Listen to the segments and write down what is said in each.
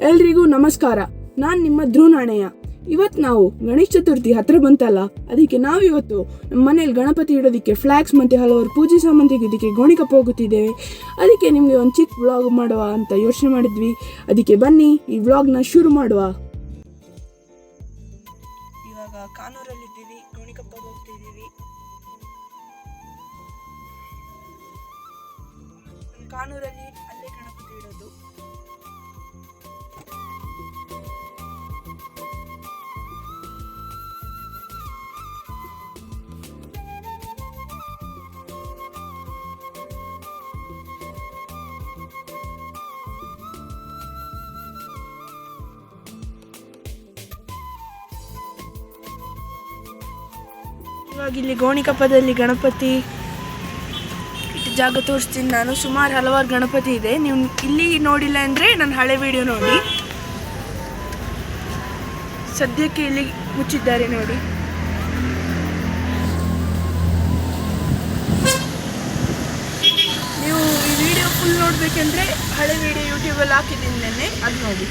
ಎಲ್ರಿಗೂ ನಮಸ್ಕಾರ. ನಾನು ನಿಮ್ಮ ಧ್ರುವನಾಣಯ್ಯ. ಇವತ್ತು ನಾವು ಗಣೇಶ ಚತುರ್ಥಿ ಹತ್ರ ಬಂತಲ್ಲ, ಅದಕ್ಕೆ ನಾವಿವತ್ತು ನಮ್ಮ ಮನೇಲಿ ಗಣಪತಿ ಇಡೋದಕ್ಕೆ ಫ್ಲಾಗ್ಸ್ ಮತ್ತು ಹಲವಾರು ಪೂಜೆ ಸಾಮಾನು ತೆಗೆಯೋದಕ್ಕೆ ಗೋಣಿಕೊಪ್ಪ ಹೋಗುತ್ತಿದ್ದೇವೆ. ಅದಕ್ಕೆ ನಿಮಗೆ ಒಂದು ಚಿಕ್ಕ ವ್ಲಾಗ್ ಮಾಡುವ ಅಂತ ಯೋಚನೆ ಮಾಡಿದ್ವಿ. ಅದಕ್ಕೆ ಬನ್ನಿ ಈ ವ್ಲಾಗ್ನ ಶುರು ಮಾಡುವ. ಇವಾಗ ಕಾನೂರಲ್ಲಿದ್ದೀವಿ, ಗೋಣಿಕೊಪ್ಪಗೆ ಹೋಗ್ತಿದ್ದೀವಿ. ಕಾನೂರಲ್ಲಿ ಅಲ್ಲೇ ಗಣಪತಿ ಇಡೋದು. ಇವಾಗ ಇಲ್ಲಿ ಗೋಣಿಕೊಪ್ಪದಲ್ಲಿ ಗಣಪತಿ ಜಾಗ ತೋರಿಸ್ತೀನಿ ನಾನು. ಸುಮಾರು ಹಲವಾರು ಗಣಪತಿ ಇದೆ. ನೀವು ಇಲ್ಲಿ ನೋಡಿಲ್ಲ ಅಂದರೆ ನನ್ನ ಹಳೆ ವಿಡಿಯೋ ನೋಡಿ. ಸದ್ಯಕ್ಕೆ ಇಲ್ಲಿ ಮುಚ್ಚಿದ್ದಾರೆ ನೋಡಿ. ನೀವು ಈ ವಿಡಿಯೋ ಫುಲ್ ನೋಡಬೇಕೆಂದ್ರೆ ಹಳೆ ವಿಡಿಯೋ ಯೂಟ್ಯೂಬಲ್ಲಿ ಹಾಕಿದ್ದೀನಿ ನೆನ್ನೆ, ಅದು ನೋಡಿ.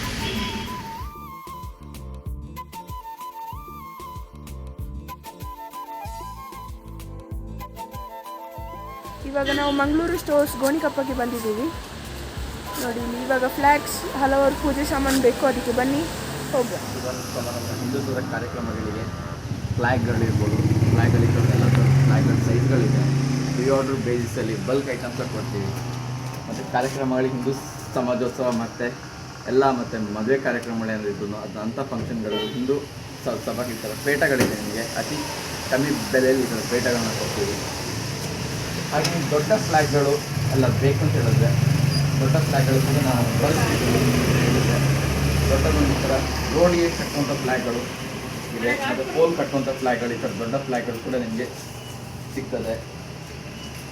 ಇವಾಗ ನಾವು ಮಂಗಳೂರು ಸ್ಟೋರ್ಸ್ ಗೋಣಿಕೊಪ್ಪಗೆ ಬಂದಿದ್ದೀವಿ ನೋಡಿ. ಇವಾಗ ಫ್ಲಾಗ್ಸ್ ಹಲವಾರು ಪೂಜೆ ಸಾಮಾನು ಬೇಕು, ಅದಕ್ಕೆ ಬನ್ನಿ ಹೋಗುವ. ಹಿಂದುತ್ವದ ಕಾರ್ಯಕ್ರಮಗಳಿಗೆ ಫ್ಲ್ಯಾಗ್ಗಳಿರ್ಬೋದು, ಫ್ಲ್ಯಾಗ್ಗಳಿದ್ದು ಎಲ್ಲ ಫ್ಲ್ಯಾಗ್ಗಳ ಸೈಜ್ಗಳಿದೆ. ಪ್ರೀ ಆರ್ಡರ್ ಬೇಸಿಸಲ್ಲಿ ಬಲ್ಕ್ ಐಟಮ್ಸ್ ಕೊಡ್ತೀವಿ. ಮತ್ತು ಕಾರ್ಯಕ್ರಮಗಳಿಗೆ ಹಿಂದೂ ಸಮಾಜೋತ್ಸವ ಮತ್ತು ಮದುವೆ ಕಾರ್ಯಕ್ರಮಗಳೇನಿದ್ದು ಅಂಥ ಫಂಕ್ಷನ್ಗಳು ಹಿಂದೂ ಸಭೆಗೆ ಈ ಥರ ಪೇಟಗಳಿದೆ. ನಿಮಗೆ ಅತಿ ಕಮ್ಮಿ ಬೆಲೆಯಲ್ಲಿ ಈ ಥರ ಪೇಟಗಳನ್ನ ಕೊಡ್ತೀವಿ. ಹಾಗೆ ದೊಡ್ಡ ಫ್ಲ್ಯಾಗ್ಗಳು ಎಲ್ಲ ಬೇಕು ಅಂತ ಹೇಳಿದ್ರೆ ದೊಡ್ಡ ಫ್ಲ್ಯಾಗ್ಗಳು ಕೂಡ ನಾವು ಬಳಸ್ತೀವಿ. ದೊಡ್ಡದೊಂದು ಥರ ರೋಡ್ಗೆ ಕಟ್ಟುವಂಥ ಫ್ಲ್ಯಾಗ್ಗಳು ಇದೆ, ಮತ್ತು ಪೋಲ್ ಕಟ್ಟುವಂಥ ಫ್ಲ್ಯಾಗ್ಗಳು, ಈ ಥರ ದೊಡ್ಡ ಫ್ಲ್ಯಾಗ್ಗಳು ಕೂಡ ನಿಮಗೆ ಸಿಗ್ತದೆ.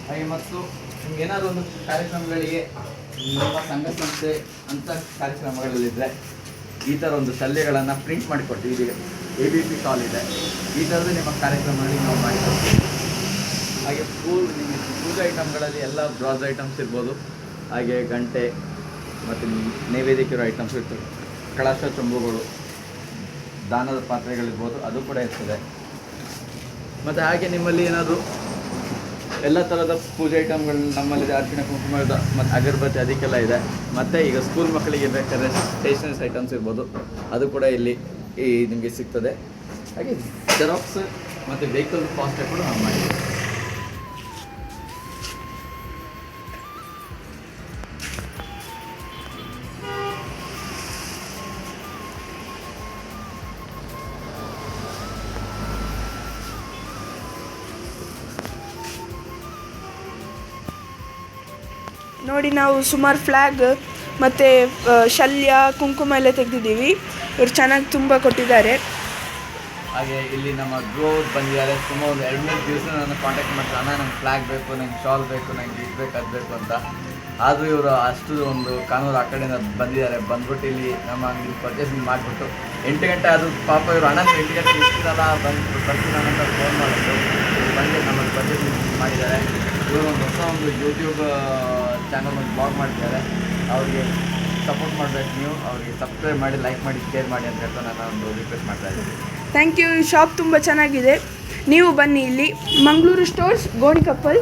ಹಾಗೆ ಮತ್ತು ನಿಮ್ಗೆ ಏನಾದರೂ ಒಂದು ಕಾರ್ಯಕ್ರಮಗಳಿಗೆ ನಿಮ್ಮ ಸಂಘ ಸಂಸ್ಥೆ ಅಂಥ ಕಾರ್ಯಕ್ರಮಗಳಲ್ಲಿದ್ದರೆ ಈ ಥರ ಒಂದು ಶಲ್ಯಗಳನ್ನು ಪ್ರಿಂಟ್ ಮಾಡಿಕೊಡ್ತೀವಿ. ಈಗ ABP ಕಾಲ್ ಇದೆ, ಈ ಥರದ್ದು ನಿಮ್ಮ ಕಾರ್ಯಕ್ರಮಗಳಿಗೆ ನಾವು ಮಾಡಿಕೊಡ್ತೀವಿ. ಹಾಗೆ ನಿಮಗೆ ಪೂಜಾ ಐಟಮ್ಗಳಲ್ಲಿ ಎಲ್ಲ ಬ್ರಾಸ್ ಐಟಮ್ಸ್ ಇರ್ಬೋದು. ಹಾಗೆ ಗಂಟೆ ಮತ್ತು ನೈವೇದ್ಯಕ್ಕೆ ಇರೋ ಐಟಮ್ಸ್ ಇರ್ತವೆ. ಕಳಶ ಚೊಂಬುಗಳು, ದಾನದ ಪಾತ್ರೆಗಳಿರ್ಬೋದು, ಅದು ಕೂಡ ಇರ್ತದೆ. ಮತ್ತು ಹಾಗೆ ನಿಮ್ಮಲ್ಲಿ ಏನಾದರೂ ಎಲ್ಲ ಥರದ ಪೂಜೆ ಐಟಮ್ಗಳು ನಮ್ಮಲ್ಲಿದೆ. ಅರ್ಶಿಣ ಕುಂಕುಮ ಮತ್ತು ಅಗರಬತ್ತಿ ಅದಕ್ಕೆಲ್ಲ ಇದೆ. ಮತ್ತು ಈಗ ಸ್ಕೂಲ್ ಮಕ್ಕಳಿಗೆ ಬೇಕಾದರೆ ಸ್ಟೇಷನರೀಸ್ ಐಟಮ್ಸ್ ಇರ್ಬೋದು, ಅದು ಕೂಡ ಇಲ್ಲಿ ನಿಮಗೆ ಸಿಗ್ತದೆ. ಹಾಗೆ ಜೆರಾಕ್ಸ್ ಮತ್ತು ವೆಹಿಕಲ್ ಫಾಸ್ಟ್ ಕೂಡ ನಾವು ಮಾಡಿದ್ದೀವಿ. ನೋಡಿ, ನಾವು ಸುಮಾರು ಫ್ಲ್ಯಾಗ್ ಮತ್ತು ಶಲ್ಯ ಕುಂಕುಮ ಎಲ್ಲ ತೆಗೆದಿದ್ದೀವಿ. ಇವ್ರು ಚೆನ್ನಾಗಿ ತುಂಬ ಕೊಟ್ಟಿದ್ದಾರೆ. ಹಾಗೆ ಇಲ್ಲಿ ನಮ್ಮ ಗ್ರೋವ್ ಬಂದಿದ್ದಾರೆ. ಸುಮಾರು ಒಂದು 2-3 ದಿವಸ ನನ್ನ ಕಾಂಟ್ಯಾಕ್ಟ್ ಮಾಡ್ತಾರೆ, ಅಣ್ಣ ನಂಗೆ ಫ್ಲ್ಯಾಗ್ ಬೇಕು, ನಂಗೆ ಶಾಲ್ ಬೇಕು, ನಂಗೆ ಇದು ಬೇಕು, ಅದು ಬೇಕು ಅಂತ. ಆದರೂ ಇವರು ಅಷ್ಟು ಒಂದು ಕಾನೂರು ಆ ಕಡೆಯಿಂದ ಬಂದಿದ್ದಾರೆ. ಬಂದ್ಬಿಟ್ಟು ಇಲ್ಲಿ ನಮ್ಮ ಅಂಗಡಿ ಪರ್ಚೇಸಿಂಗ್ ಮಾಡಿಬಿಟ್ಟು 8 ಗಂಟೆ ಅದು ಪಾಪ ಇವರು ಅಣ್ಣ 8 ಗಂಟೆ ಇರ್ತೀರಲ್ಲ ಬರ್ತೀನಿ ಅಂತ ಫೋನ್ ಮಾಡಿಬಿಟ್ಟು ಬಂದು ನಮ್ಮಲ್ಲಿ ಪರ್ಚೇಸಿಂಗ್ ಮಾಡಿದ್ದಾರೆ. ಇವರು ಒಂದು ಹೊಸ ಯೂಟ್ಯೂಬ್ ಚಾನಲ್ ಒಂದು ಬ್ಲಾಗ್ ಮಾಡ್ತಿದ್ದಾರೆ. ಅವ್ರಿಗೆ ಸಪೋರ್ಟ್ ಮಾಡಬೇಕು. ನೀವು ಅವ್ರಿಗೆ ಸಬ್ಸ್ಕ್ರೈಬ್ ಮಾಡಿ, ಲೈಕ್ ಮಾಡಿ, ಶೇರ್ ಮಾಡಿ ಅಂತ ಹೇಳ್ತಾ ನಾನು ಒಂದು ರಿಕ್ವೆಸ್ಟ್ ಮಾಡ್ತಾ ಇದ್ದೀನಿ. Thank you. ಶಾಪ್ ತುಂಬ ಚೆನ್ನಾಗಿದೆ, ನೀವು ಬನ್ನಿ ಇಲ್ಲಿ. ಮಂಗಳೂರು ಸ್ಟೋರ್ಸ್ ಗೋಣಿಕೊಪ್ಪಲ್.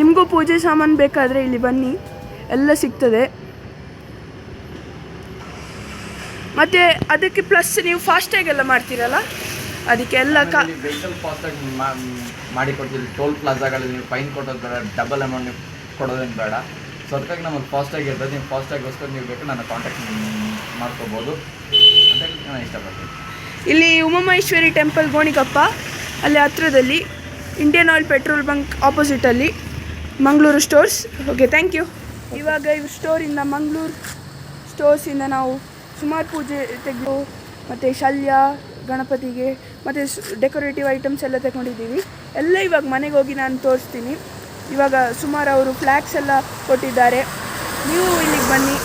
ನಿಮಗೂ ಪೂಜೆ ಸಾಮಾನು ಬೇಕಾದರೆ ಇಲ್ಲಿ ಬನ್ನಿ, ಎಲ್ಲ ಸಿಗ್ತದೆ. ಮತ್ತು ಅದಕ್ಕೆ ಪ್ಲಸ್ ನೀವು ಫಾಸ್ಟ್ಯಾಗ್ ಎಲ್ಲ ಮಾಡ್ತೀರಲ್ಲ, ಅದಕ್ಕೆ ಎಲ್ಲ ವೆಹಿಕಲ್ ಫಾಸ್ಟಾಗಿ ಮಾಡಿಕೊಡ್ತೀವಿ. ಟೋಲ್ ಪ್ಲಾಜಾಗಳಲ್ಲಿ ನೀವು ಫೈನ್ ಕೊಡೋದು ಬೇಡ, ಡಬಲ್ ಅಮೌಂಟ್ ನೀವು ಕೊಡೋದೇನು ಬೇಡ. ಸೊ ಅದಕ್ಕಾಗಿ ನಮಗೆ ಫಾಸ್ಟಾಗಿ ಇರ್ತದೆ. ನೀವು ಫಾಸ್ಟಾಗಿಗೋಸ್ಕರ ನೀವು ಬೇಕು ನನ್ನ ಕಾಂಟ್ಯಾಕ್ಟ್ ಮಾಡ್ಕೋಬೋದು ಅಂತ ಹೇಳಿ ನಾನು ಇಷ್ಟಪಡ್ತೀನಿ. ಇಲ್ಲಿ ಉಮಾಮಹೇಶ್ವರಿ ಟೆಂಪಲ್ ಗೋಣಿಕೊಪ್ಪ, ಅಲ್ಲಿ ಹತ್ರದಲ್ಲಿ ಇಂಡಿಯನ್ ಆಯಿಲ್ ಪೆಟ್ರೋಲ್ ಬಂಕ್ ಆಪೋಸಿಟಲ್ಲಿ Mangalore stores. Okay, thank you. ಇವಾಗ ಇವ್ರ ಸ್ಟೋರಿಂದ ಮಂಗಳೂರು ಸ್ಟೋರ್ಸಿಂದ ನಾವು ಸುಮಾರು ಪೂಜೆ ತೆಗೆದು ಮತ್ತು ಶಲ್ಯ ಗಣಪತಿಗೆ ಮತ್ತು ಡೆಕೋರೇಟಿವ್ ಐಟಮ್ಸ್ ಎಲ್ಲ ತಗೊಂಡಿದ್ದೀವಿ. ಎಲ್ಲ ಇವಾಗ ಮನೆಗೆ ಹೋಗಿ ನಾನು ತೋರಿಸ್ತೀನಿ. ಇವಾಗ ಸುಮಾರು ಅವರು ಫ್ಲ್ಯಾಗ್ಸ್ ಎಲ್ಲ ಕೊಟ್ಟಿದ್ದಾರೆ. ನೀವು ಇಲ್ಲಿಗೆ ಬನ್ನಿ,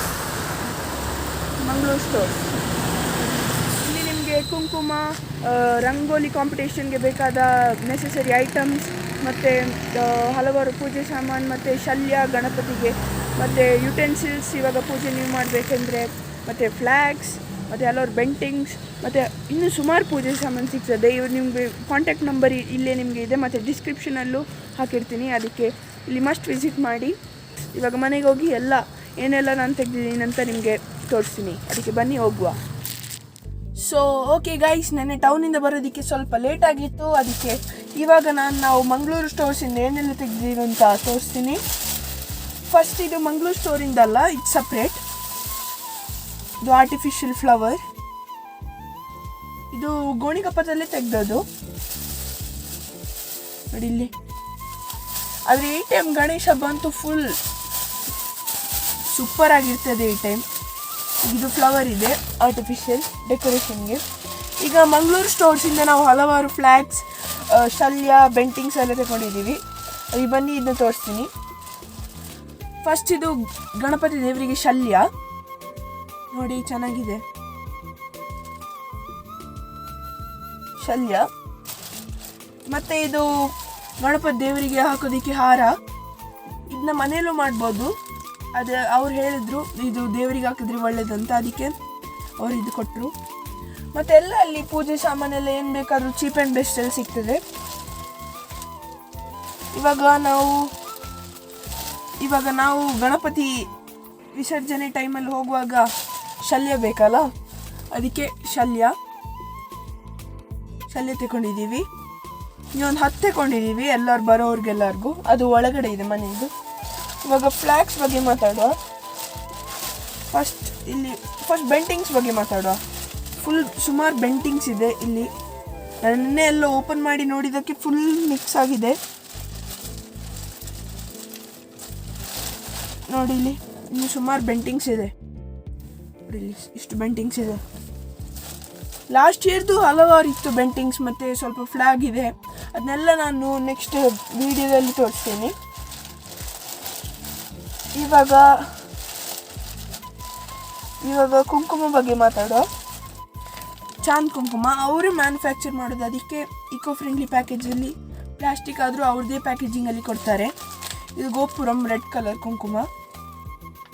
ಮಂಗಳೂರು ಸ್ಟೋರ್ಸ್. ಇಲ್ಲಿ ನಿಮಗೆ ಕುಂಕುಮ, ರಂಗೋಲಿ ಕಾಂಪಿಟೇಷನ್ಗೆ ಬೇಕಾದ ನೆಸೆಸರಿ ಐಟಮ್ಸ್ ಮತ್ತು ಹಲವಾರು ಪೂಜೆ ಸಾಮಾನು ಮತ್ತು ಶಲ್ಯ ಗಣಪತಿಗೆ, ಮತ್ತು ಯುಟೆನ್ಸಿಲ್ಸ್ ಇವಾಗ ಪೂಜೆ ನೀವು ಮಾಡಬೇಕೆಂದ್ರೆ, ಮತ್ತು ಫ್ಲ್ಯಾಗ್ಸ್, ಮತ್ತು ಹಲವಾರು ಬೆಂಟಿಂಗ್ಸ್, ಮತ್ತು ಇನ್ನೂ ಸುಮಾರು ಪೂಜೆ ಸಾಮಾನು ಸಿಗ್ತದೆ. ಇವಾಗ ನಿಮಗೆ ಕಾಂಟ್ಯಾಕ್ಟ್ ನಂಬರ್ ಇಲ್ಲೇ ನಿಮಗೆ ಇದೆ, ಮತ್ತು ಡಿಸ್ಕ್ರಿಪ್ಷನಲ್ಲೂ ಹಾಕಿರ್ತೀನಿ. ಅದಕ್ಕೆ ಇಲ್ಲಿ ಮಸ್ಟ್ ವಿಸಿಟ್ ಮಾಡಿ. ಇವಾಗ ಮನೆಗೆ ಹೋಗಿ ಎಲ್ಲ ಏನೆಲ್ಲ ನಾನು ತೆಗೆದಿದ್ದೀನಿ ಅಂತ ನಿಮಗೆ ತೋರಿಸ್ತೀನಿ. ಅದಕ್ಕೆ ಬನ್ನಿ ಹೋಗುವ. ಸೊ ಓಕೆ ಗೈಸ್, ನೆನ್ನೆ ಟೌನಿಂದ ಬರೋದಕ್ಕೆ ಸ್ವಲ್ಪ ಲೇಟ್ ಆಗಿತ್ತು. ಅದಕ್ಕೆ ಇವಾಗ ನಾವು ಮಂಗಳೂರು ಸ್ಟೋರ್ಸಿಂದ ಏನೆಲ್ಲ ತೆಗೆದಿದ್ದೀವಿ ಅಂತ ತೋರಿಸ್ತೀನಿ. ಫಸ್ಟ್ ಇದು ಮಂಗಳೂರು ಸ್ಟೋರಿಂದಲ್ಲ, ಇದು ಸಪ್ರೇಟ್. ಇದು ಆರ್ಟಿಫಿಷಿಯಲ್ ಫ್ಲವರ್, ಇದು ಗೋಣಿಕೊಪ್ಪದಲ್ಲೇ ತೆಗೆದದ್ದು ನೋಡಿ ಇಲ್ಲಿ. ಆದರೆ ಈ ಟೈಮ್ ಗಣೇಶ ಹಬ್ಬ ಅಂತೂ ಫುಲ್ ಸೂಪರ್ ಆಗಿರ್ತದೆ ಈ ಟೈಮ್. ಇದು ಫ್ಲವರ್ ಇದೆ ಆರ್ಟಿಫಿಷಿಯಲ್ ಡೆಕೋರೇಷನ್ಗೆ. ಈಗ ಮಂಗಳೂರು ಸ್ಟೋರ್ಸಿಂದ ನಾವು ಹಲವಾರು ಫ್ಲ್ಯಾಗ್ಸ್, ಶಲ್ಯ, ಬೆಂಟಿಂಗ್ಸ್ ಎಲ್ಲ ತಗೊಂಡಿದ್ದೀವಿ. ಅಲ್ಲಿ ಬನ್ನಿ ಇದನ್ನ ತೋರಿಸ್ತೀನಿ. ಫಸ್ಟ್ ಇದು ಗಣಪತಿ ದೇವರಿಗೆ ಶಲ್ಯ ನೋಡಿ, ಚೆನ್ನಾಗಿದೆ ಶಲ್ಯ. ಮತ್ತು ಇದು ಗಣಪತಿ ದೇವರಿಗೆ ಹಾಕೋದಕ್ಕೆ ಹಾರ, ಇದನ್ನ ಮನೆಯಲ್ಲೂ ಮಾಡ್ಬೋದು. ಅದು ಅವ್ರು ಹೇಳಿದ್ರು ಇದು ದೇವರಿಗೆ ಹಾಕಿದ್ರೆ ಒಳ್ಳೇದಂತ, ಅದಕ್ಕೆ ಅವ್ರು ಇದು ಕೊಟ್ಟರು. ಮತ್ತೆಲ್ಲ ಅಲ್ಲಿ ಪೂಜೆ ಸಾಮಾನೆಲ್ಲ ಏನು ಬೇಕಾದರೂ ಚೀಪ್ ಆ್ಯಂಡ್ ಬೆಸ್ಟಲ್ಲಿ ಸಿಗ್ತದೆ. ಇವಾಗ ನಾವು ಗಣಪತಿ ವಿಸರ್ಜನೆ ಟೈಮಲ್ಲಿ ಹೋಗುವಾಗ ಶಲ್ಯ ಬೇಕಲ್ಲ, ಅದಕ್ಕೆ ಶಲ್ಯ ತಗೊಂಡಿದ್ದೀವಿ. ಇನ್ನೊಂದು 10 ತಗೊಂಡಿದ್ದೀವಿ ಎಲ್ಲರೂ ಬರೋರ್ಗೆಲ್ಲರಿಗೂ. ಅದು ಒಳಗಡೆ ಇದೆ ಮನೆಯದು. ಇವಾಗ ಫ್ಲ್ಯಾಗ್ಸ್ ಬಗ್ಗೆ ಮಾತಾಡುವ. ಫಸ್ಟ್ ಬೆಂಟಿಂಗ್ಸ್ ಬಗ್ಗೆ ಮಾತಾಡುವ. ಫುಲ್ ಸುಮಾರು ಬೆಂಟಿಂಗ್ಸ್ ಇದೆ ಇಲ್ಲಿ. ನೆನ್ನೆ ಎಲ್ಲ ಓಪನ್ ಮಾಡಿ ನೋಡಿದ್ದಕ್ಕೆ ಫುಲ್ ಮಿಕ್ಸ್ ಆಗಿದೆ ನೋಡಿ. ಇಲ್ಲಿ ಇನ್ನು ಸುಮಾರು ಬೆಂಟಿಂಗ್ಸ್ ಇದೆ ನೋಡಿ, ಇಲ್ಲಿ ಇಷ್ಟು ಬೆಂಟಿಂಗ್ಸ್ ಇದೆ. ಲಾಸ್ಟ್ ಇಯರ್ದು ಹಲವಾರು ಇತ್ತು ಬೆಂಟಿಂಗ್ಸ್, ಮತ್ತು ಸ್ವಲ್ಪ ಫ್ಲ್ಯಾಗ್ ಇದೆ. ಅದನ್ನೆಲ್ಲ ನಾನು ನೆಕ್ಸ್ಟ್ ವಿಡಿಯೋದಲ್ಲಿ ತೋರಿಸ್ತೀನಿ. ಇವಾಗ ಕುಂಕುಮ ಬಗ್ಗೆ ಮಾತಾಡೋ. ಚಾಂದ್ ಕುಂಕುಮ ಅವರೇ ಮ್ಯಾನುಫ್ಯಾಕ್ಚರ್ ಮಾಡೋದು, ಅದಕ್ಕೆ ಇಕೋ ಫ್ರೆಂಡ್ಲಿ ಪ್ಯಾಕೇಜಲ್ಲಿ, ಪ್ಲಾಸ್ಟಿಕ್ ಆದರೂ ಅವ್ರದ್ದೇ ಪ್ಯಾಕೇಜಿಂಗಲ್ಲಿ ಕೊಡ್ತಾರೆ. ಇದು ಗೋಪುರಂ ರೆಡ್ ಕಲರ್ ಕುಂಕುಮ.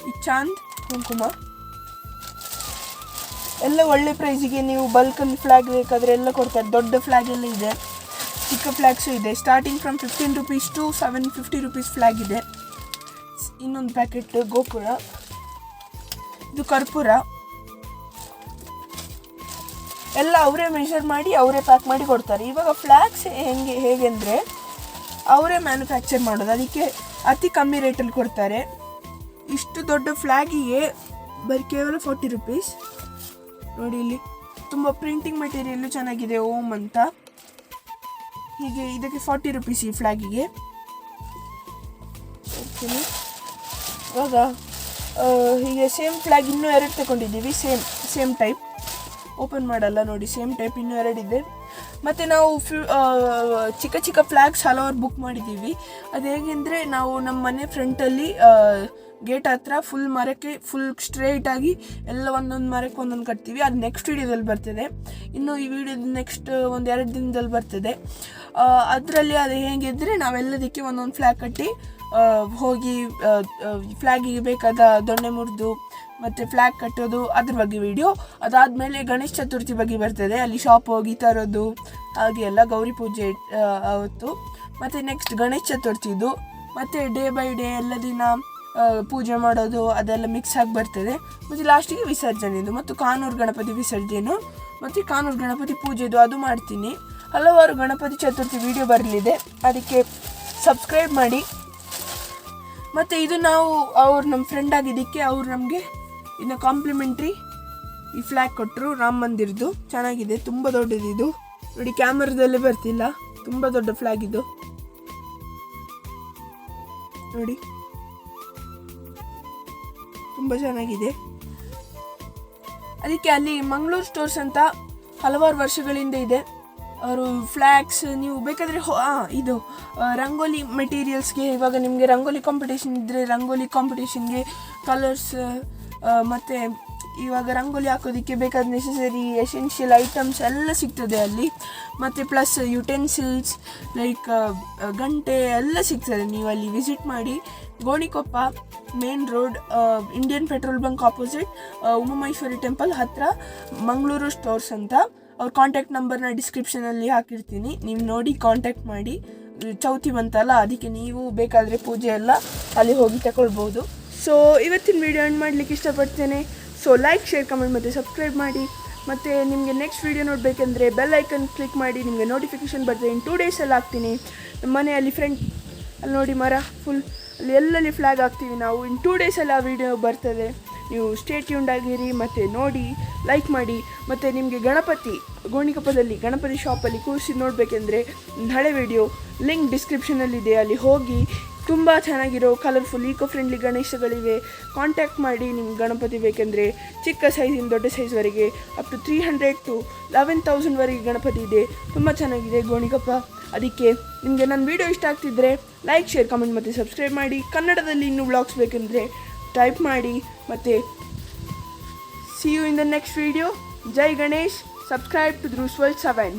ಈ ಚಾಂದ್ ಕುಂಕುಮ ಎಲ್ಲ ಒಳ್ಳೆ ಪ್ರೈಸಿಗೆ ನೀವು ಬಲ್ಕಲ್ಲಿ ಫ್ಲ್ಯಾಗ್ ಬೇಕಾದರೆ ಎಲ್ಲ ಕೊಡ್ತಾರೆ. ದೊಡ್ಡ ಫ್ಲ್ಯಾಗ್ ಎಲ್ಲ ಇದೆ, ಚಿಕ್ಕ ಫ್ಲ್ಯಾಗ್ಸು ಇದೆ. Starting from 15 rupees to 750 rupees flag ಇದೆ. ಇನ್ನೊಂದು ಪ್ಯಾಕೆಟ್ ಗೋಪುರ. ಇದು ಕರ್ಪೂರ. ಎಲ್ಲ ಅವರೇ ಮೆಷರ್ ಮಾಡಿ ಅವರೇ ಪ್ಯಾಕ್ ಮಾಡಿ ಕೊಡ್ತಾರೆ. ಇವಾಗ ಫ್ಲ್ಯಾಗ್ಸ್ ಹೇಗೆಂದರೆ ಅವರೇ ಮ್ಯಾನುಫ್ಯಾಕ್ಚರ್ ಮಾಡೋದು, ಅದಕ್ಕೆ ಅತಿ ಕಮ್ಮಿ ರೇಟಲ್ಲಿ ಕೊಡ್ತಾರೆ. ಇಷ್ಟು ದೊಡ್ಡ ಫ್ಲ್ಯಾಗಿಗೆ ಕೇವಲ 40 rupees ನೋಡಿ. ಇಲ್ಲಿ ತುಂಬ ಪ್ರಿಂಟಿಂಗ್ ಮೆಟೀರಿಯಲ್ಲು ಚೆನ್ನಾಗಿದೆ, ಓಮ್ ಅಂತ. ಹೀಗೆ ಇದಕ್ಕೆ 40 rupees ಈ ಫ್ಲ್ಯಾಗಿಗೆ. ಓಕೆ, ಇವಾಗ ಹೀಗೆ ಸೇಮ್ ಫ್ಲ್ಯಾಗ್ ಇನ್ನೂ 2 ತಗೊಂಡಿದ್ದೀವಿ. ಸೇಮ್ ಟೈಪ್, ಓಪನ್ ಮಾಡಲ್ಲ ನೋಡಿ, ಸೇಮ್ ಟೈಪ್ ಇನ್ನೂ 2 ಇದೆ. ಮತ್ತು ನಾವು ಚಿಕ್ಕ ಚಿಕ್ಕ ಫ್ಲ್ಯಾಗ್ಸ್ ಹಲವಾರು ಬುಕ್ ಮಾಡಿದ್ದೀವಿ. ಅದು ಹೇಗೆಂದರೆ, ನಾವು ನಮ್ಮ ಮನೆ ಫ್ರಂಟಲ್ಲಿ ಗೇಟ್ ಹತ್ರ ಫುಲ್ ಸ್ಟ್ರೈಟಾಗಿ ಎಲ್ಲ ಒಂದೊಂದು ಮರಕ್ಕೆ ಒಂದೊಂದು ಕಟ್ತೀವಿ. ಅದು ನೆಕ್ಸ್ಟ್ ವಿಡಿಯೋದಲ್ಲಿ ಬರ್ತದೆ. ಇನ್ನು ಈ ವಿಡಿಯೋದ ನೆಕ್ಸ್ಟ್ 1-2 ದಿನದಲ್ಲಿ ಬರ್ತದೆ. ಅದರಲ್ಲಿ ಅದು ಹೇಗಿದ್ದರೆ, ನಾವೆಲ್ಲದಕ್ಕೆ ಒಂದೊಂದು ಫ್ಲ್ಯಾಗ್ ಕಟ್ಟಿ ಹೋಗಿ ಫ್ಲ್ಯಾಗಿಗೆ ಬೇಕಾದ ದೊಣ್ಣೆ ಮುರಿದು ಮತ್ತು ಫ್ಲ್ಯಾಗ್ ಕಟ್ಟೋದು, ಅದ್ರ ಬಗ್ಗೆ ವಿಡಿಯೋ. ಅದಾದಮೇಲೆ ಗಣೇಶ ಚತುರ್ಥಿ ಬಗ್ಗೆ ಬರ್ತದೆ, ಅಲ್ಲಿ ಶಾಪ್ ಹೋಗಿ ತರೋದು, ಹಾಗೆ ಎಲ್ಲ ಗೌರಿ ಪೂಜೆ ಅವತ್ತು. ಮತ್ತು ನೆಕ್ಸ್ಟ್ ಗಣೇಶ ಚತುರ್ಥಿದು, ಮತ್ತು ಡೇ ಬೈ ಡೇ ಎಲ್ಲ ದಿನ ಪೂಜೆ ಮಾಡೋದು, ಅದೆಲ್ಲ ಮಿಕ್ಸ್ ಆಗಿ ಬರ್ತದೆ. ಮತ್ತು ಲಾಸ್ಟಿಗೆ ವಿಸರ್ಜನೆದು, ಮತ್ತು ಕಾನೂರು ಗಣಪತಿ ವಿಸರ್ಜನೆ, ಮತ್ತು ಕಾನೂರು ಗಣಪತಿ ಪೂಜೆದು ಅದು ಮಾಡ್ತೀನಿ. ಹಲವಾರು ಗಣಪತಿ ಚತುರ್ಥಿ ವಿಡಿಯೋ ಬರಲಿದೆ, ಅದಕ್ಕೆ ಸಬ್ಸ್ಕ್ರೈಬ್ ಮಾಡಿ. ಮತ್ತು ಇದು ನಮ್ಮ ಫ್ರೆಂಡ್ ಆಗಿದ್ದಕ್ಕೆ ಅವ್ರು ನಮಗೆ ಇನ್ನು ಕಾಂಪ್ಲಿಮೆಂಟ್ರಿ ಈ ಫ್ಲ್ಯಾಗ್ ಕೊಟ್ಟರು, ರಾಮ ಮಂದಿರದ್ದು. ಚೆನ್ನಾಗಿದೆ, ತುಂಬ ದೊಡ್ಡದಿದು ನೋಡಿ, ಕ್ಯಾಮರಾದಲ್ಲೇ ಬರ್ತಿಲ್ಲ, ತುಂಬ ದೊಡ್ಡ ಫ್ಲ್ಯಾಗ್ ಇದು ನೋಡಿ, ತುಂಬ ಚೆನ್ನಾಗಿದೆ. ಅದಕ್ಕೆ ಅಲ್ಲಿ ಮಂಗಳೂರು ಸ್ಟೋರ್ಸ್ ಅಂತ ಹಲವಾರು ವರ್ಷಗಳಿಂದ ಇದೆ. ಅವರು ಫ್ಲ್ಯಾಗ್ಸ್ ನೀವು ಬೇಕಾದರೆ ಇದು ರಂಗೋಲಿ ಮೆಟೀರಿಯಲ್ಸ್ಗೆ, ಇವಾಗ ನಿಮಗೆ ರಂಗೋಲಿ ಕಾಂಪಿಟೇಷನ್ ಇದ್ದರೆ ರಂಗೋಲಿ ಕಾಂಪಿಟೇಷನ್ಗೆ ಕಲರ್ಸ್ ಮತ್ತು ಇವಾಗ ರಂಗೋಲಿ ಹಾಕೋದಕ್ಕೆ ಬೇಕಾದ ನೆಸೆಸರಿ ಎಸೆನ್ಷಿಯಲ್ ಐಟಮ್ಸ್ ಎಲ್ಲ ಸಿಗ್ತದೆ ಅಲ್ಲಿ. ಮತ್ತು ಪ್ಲಸ್ ಯುಟೆನ್ಸಿಲ್ಸ್ ಲೈಕ್ ಗಂಟೆ ಎಲ್ಲ ಸಿಗ್ತದೆ. ನೀವು ಅಲ್ಲಿ ವಿಸಿಟ್ ಮಾಡಿ. Gonikoppa main road, Indian petrol bunk opposite, Umamaheshwari temple ಹತ್ತಿರ, ಮಂಗಳೂರು ಸ್ಟೋರ್ಸ್ ಅಂತ. ಅವ್ರ ಕಾಂಟ್ಯಾಕ್ಟ್ ನಂಬರ್ನ ಡಿಸ್ಕ್ರಿಪ್ಷನಲ್ಲಿ ಹಾಕಿರ್ತೀನಿ, ನೀವು ನೋಡಿ ಕಾಂಟ್ಯಾಕ್ಟ್ ಮಾಡಿ. ಚೌತಿ ಬಂತಲ್ಲ, ಅದಕ್ಕೆ ನೀವು ಬೇಕಾದರೆ ಪೂಜೆ ಎಲ್ಲ ಅಲ್ಲಿ ಹೋಗಿ ತಗೊಳ್ಬೋದು. ಸೊ ಇವತ್ತಿನ ವೀಡಿಯೋ ಎಂಡ್ ಮಾಡಲಿಕ್ಕೆ ಇಷ್ಟಪಡ್ತೇನೆ. ಸೊ ಲೈಕ್, ಶೇರ್, ಕಮೆಂಟ್ ಮತ್ತು ಸಬ್ಸ್ಕ್ರೈಬ್ ಮಾಡಿ. ಮತ್ತು ನಿಮಗೆ ನೆಕ್ಸ್ಟ್ ವೀಡಿಯೋ ನೋಡಬೇಕಂದ್ರೆ ಬೆಲ್ ಐಕನ್ ಕ್ಲಿಕ್ ಮಾಡಿ, ನಿಮಗೆ ನೋಟಿಫಿಕೇಷನ್ ಬರ್ತದೆ. ಇನ್ 2 ಡೇಸಲ್ಲಿ ಹಾಕ್ತೀನಿ. ನಮ್ಮ ಮನೆಯಲ್ಲಿ ಫ್ರೆಂಡ್ ಅಲ್ಲಿ ನೋಡಿ ಮರ ಫುಲ್ ಅಲ್ಲಿ ಎಲ್ಲಲ್ಲಿ ಫ್ಲ್ಯಾಗ್ ಹಾಕ್ತೀವಿ ನಾವು. ಇನ್ 2 ಡೇಸಲ್ಲಿ ಆ ವಿಡಿಯೋ ಬರ್ತದೆ. ನೀವು ಸ್ಟೇ ಟ್ಯೂನ್ಡ್ ಆಗಿರಿ ಮತ್ತು ನೋಡಿ, ಲೈಕ್ ಮಾಡಿ. ಮತ್ತು ನಿಮಗೆ ಗಣಪತಿ ಗೋಣಿಕೊಪ್ಪದಲ್ಲಿ ಗಣಪತಿ ಶಾಪಲ್ಲಿ ಕೂರಿಸಿ ನೋಡಬೇಕೆಂದ್ರೆ ಹಳೆ ವಿಡಿಯೋ ಲಿಂಕ್ ಡಿಸ್ಕ್ರಿಪ್ಷನಲ್ಲಿದೆ, ಅಲ್ಲಿ ಹೋಗಿ. ತುಂಬ ಚೆನ್ನಾಗಿರೋ ಕಲರ್ಫುಲ್ ಈಕೋ ಫ್ರೆಂಡ್ಲಿ ಗಣೇಶಗಳಿವೆ. ಕಾಂಟ್ಯಾಕ್ಟ್ ಮಾಡಿ. ನಿಮ್ಗೆ ಗಣಪತಿ ಬೇಕೆಂದರೆ ಚಿಕ್ಕ ಸೈಜಿಂದ ದೊಡ್ಡ ಸೈಜ್ವರೆಗೆ ಅಪ್ ಟು 300 to 11,000ವರೆಗೆ ಗಣಪತಿ ಇದೆ. ತುಂಬ ಚೆನ್ನಾಗಿದೆ ಗೋಣಿಕೊಪ್ಪ. ಅದಕ್ಕೆ ನಿಮಗೆ ನನ್ನ ವೀಡಿಯೋ ಇಷ್ಟ ಆಗ್ತಿದ್ದರೆ ಲೈಕ್, ಶೇರ್, ಕಮೆಂಟ್ ಮತ್ತು ಸಬ್ಸ್ಕ್ರೈಬ್ ಮಾಡಿ. ಕನ್ನಡದಲ್ಲಿ ಇನ್ನೂ ವ್ಲಾಗ್ಸ್ ಬೇಕೆಂದರೆ ಟೈಪ್ ಮಾಡಿ. ಮತ್ತು see you in the next video. Jai Ganesh. Subscribe to Dhruv's world 7.